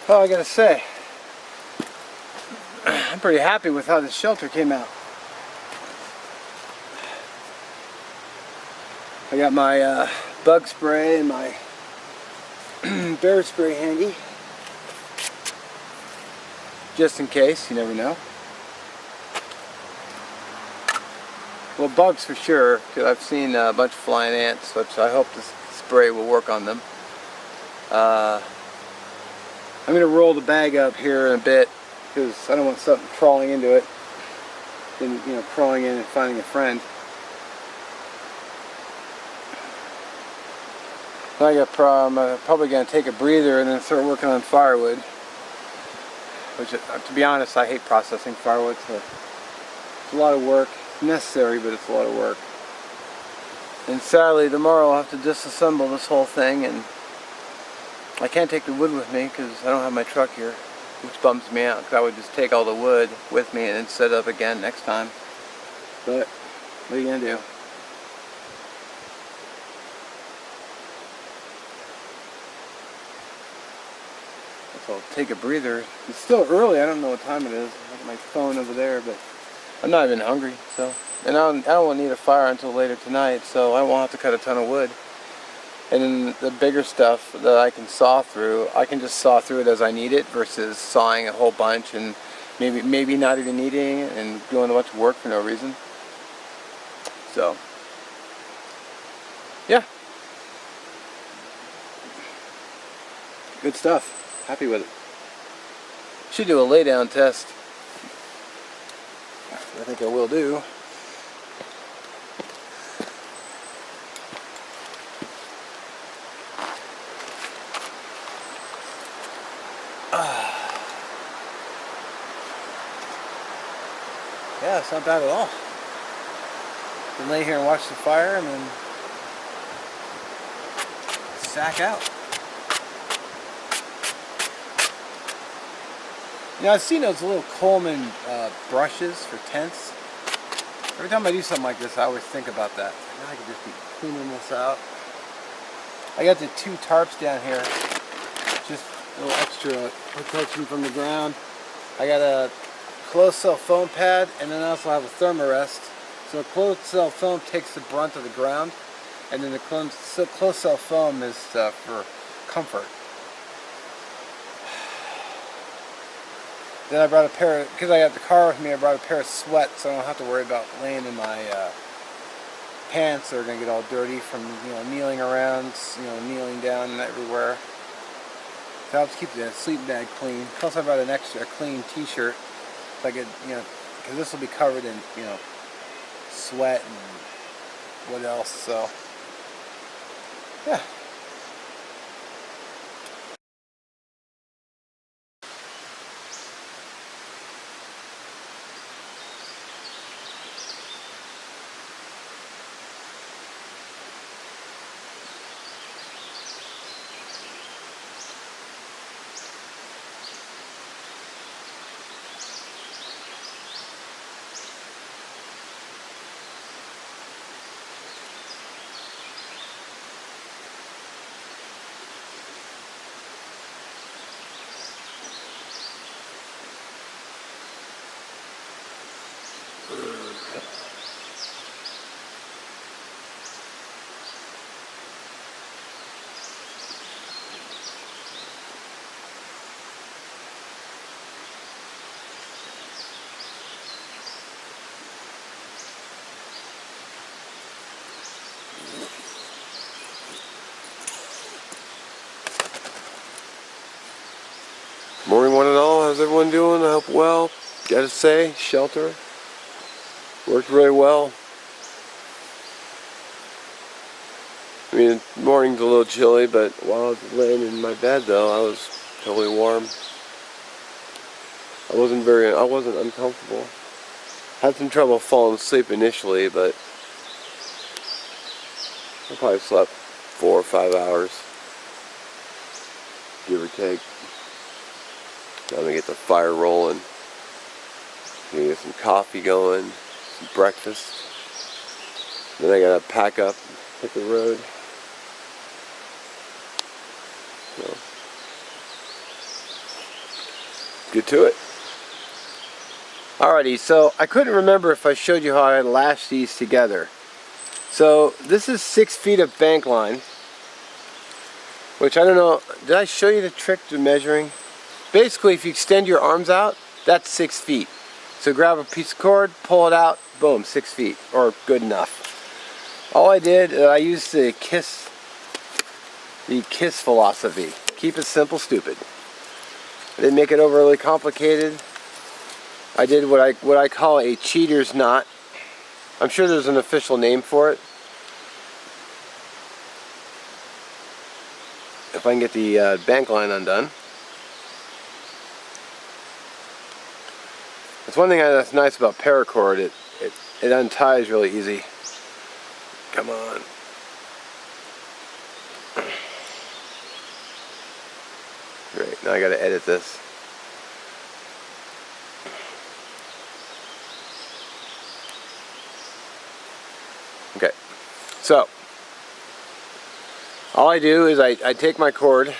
Well, I gotta say, I'm pretty happy with how this shelter came out. I got my bug spray and my bear spray handy, just in case, you never know. Well, bugs for sure, because I've seen a bunch of flying ants, which I hope this spray will work on them. I'm going to roll the bag up here in a bit, because I don't want something crawling into it, and crawling in and finding a friend. I'm probably going to take a breather and then start working on firewood. Which, to be honest, I hate processing firewood. So it's a lot of work. It's necessary, but it's a lot of work. And sadly, tomorrow I'll have to disassemble this whole thing, and I can't take the wood with me because I don't have my truck here, which bums me out. Because I would just take all the wood with me and then set it up again next time. But what are you gonna do? So I'll take a breather. It's still early. I don't know what time it is. I have my phone over there, but I'm not even hungry. So, and I don't need a fire until later tonight, so I won't have to cut a ton of wood. And then the bigger stuff that I can saw through, I can just saw through it as I need it versus sawing a whole bunch and maybe not even needing it and doing a bunch of work for no reason. So, yeah, good stuff. Happy with it. Should do a lay down test. I think I will do. Yeah, it's not bad at all. You can lay here and watch the fire and then sack out. I've seen those little Coleman brushes for tents. Every time I do something like this, I always think about that. Now I could just be cleaning this out. I got the 2 tarps down here, just a little extra protection from the ground. I got a closed cell foam pad, and then I also have a thermarest. So a closed cell foam takes the brunt of the ground, and then the closed cell foam is for comfort. Then I brought a pair of, because I got the car with me, I brought a pair of sweats, so I don't have to worry about laying in my pants that are going to get all dirty from kneeling around, kneeling down and everywhere. So I'll just keep the sleeping bag clean. Plus I brought an extra clean t-shirt, so I could, because this will be covered in, sweat and what else, so, yeah. Morning one and all, how's everyone doing? I hope well. Gotta say, shelter worked really well. I mean, the morning's a little chilly, but while I was laying in my bed though, I was totally warm. I wasn't uncomfortable. Had some trouble falling asleep initially, but I probably slept 4 or 5 hours, give or take. Now I'm gonna get the fire rolling. Gonna get some coffee going, some breakfast. Then I gotta pack up, hit the road. So get to it. Alrighty, so I couldn't remember if I showed you how I lashed these together. So this is 6 feet of bank line, which I don't know, did I show you the trick to measuring? Basically, if you extend your arms out, that's 6 feet. So grab a piece of cord, pull it out, boom, 6 feet, or good enough. All I did, I used the KISS philosophy. Keep it simple, stupid. I didn't make it overly complicated. I did what I call a cheater's knot. I'm sure there's an official name for it. If I can get the bank line undone. That's one thing that's nice about paracord. It unties really easy. Come on. Great. Now I got to edit this. Okay. So all I do is I take my cord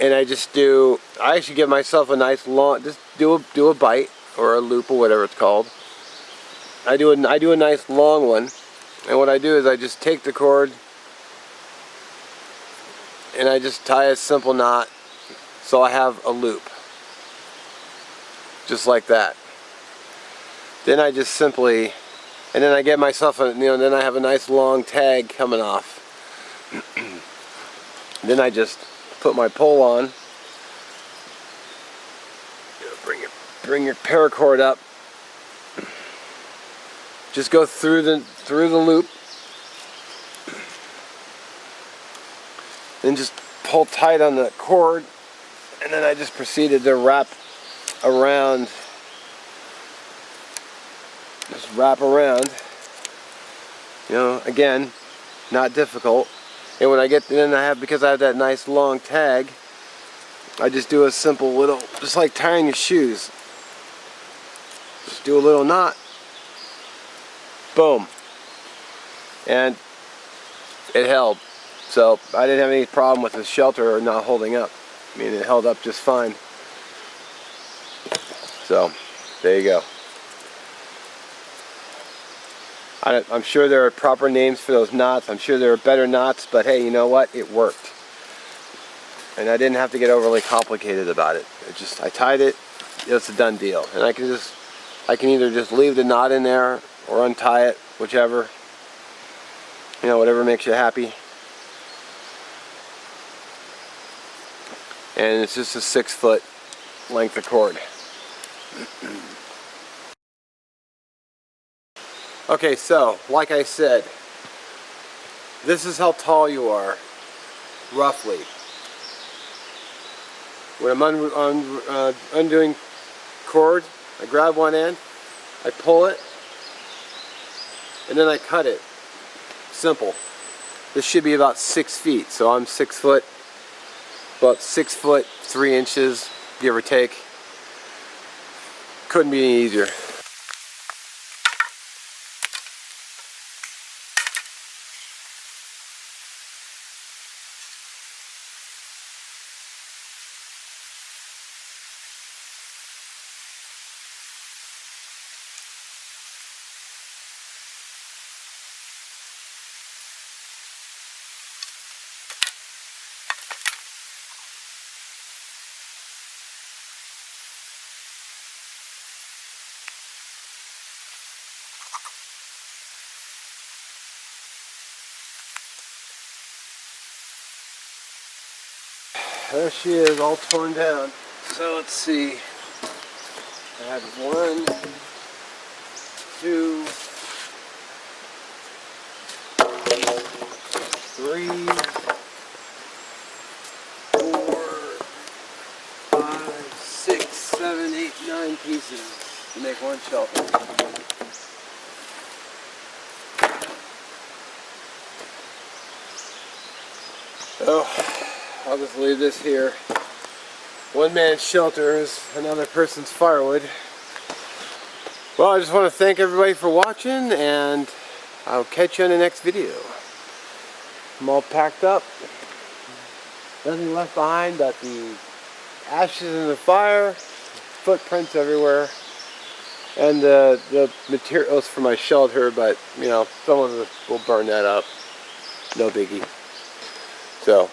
and I actually give myself a nice long, just do a bite or a loop or whatever it's called. I do a nice long one, and what I do is I just take the cord and I just tie a simple knot so I have a loop, just like that. Then I just simply, and then I get myself a, then I have a nice long tag coming off. Then I just put my pole on. Bring your paracord up. Just go through the loop. Then just pull tight on the cord, and then I just proceeded to wrap around. Just wrap around. Again, not difficult. And when I get, because I have that nice long tag, I just do a simple little, just like tying your shoes. Just do a little knot. Boom. And it held. So I didn't have any problem with the shelter not holding up. I mean, it held up just fine. So, there you go. I'm sure there are proper names for those knots. I'm sure there are better knots, but hey, you know what? It worked. And I didn't have to get overly complicated about it. I tied it, it's a done deal. And I can either just leave the knot in there or untie it, whichever. Whatever makes you happy. And it's just a 6 foot length of cord. Okay, so, like I said, this is how tall you are, roughly. When I'm undoing cord, I grab one end, I pull it, and then I cut it. Simple. This should be about 6 feet, so I'm 6 foot, about 6 foot 3 inches, give or take. Couldn't be any easier. There she is, all torn down. So let's see. I had 1, 2, 3, 4, 5, 6, 7, 8, 9 pieces to make one shelter. Oh. I'll just leave this here. One man's shelter is another person's firewood. Well, I just want to thank everybody for watching, and I'll catch you in the next video. I'm all packed up. Nothing left behind but the ashes in the fire, footprints everywhere, and the materials for my shelter, but you know, someone will burn that up. No biggie. So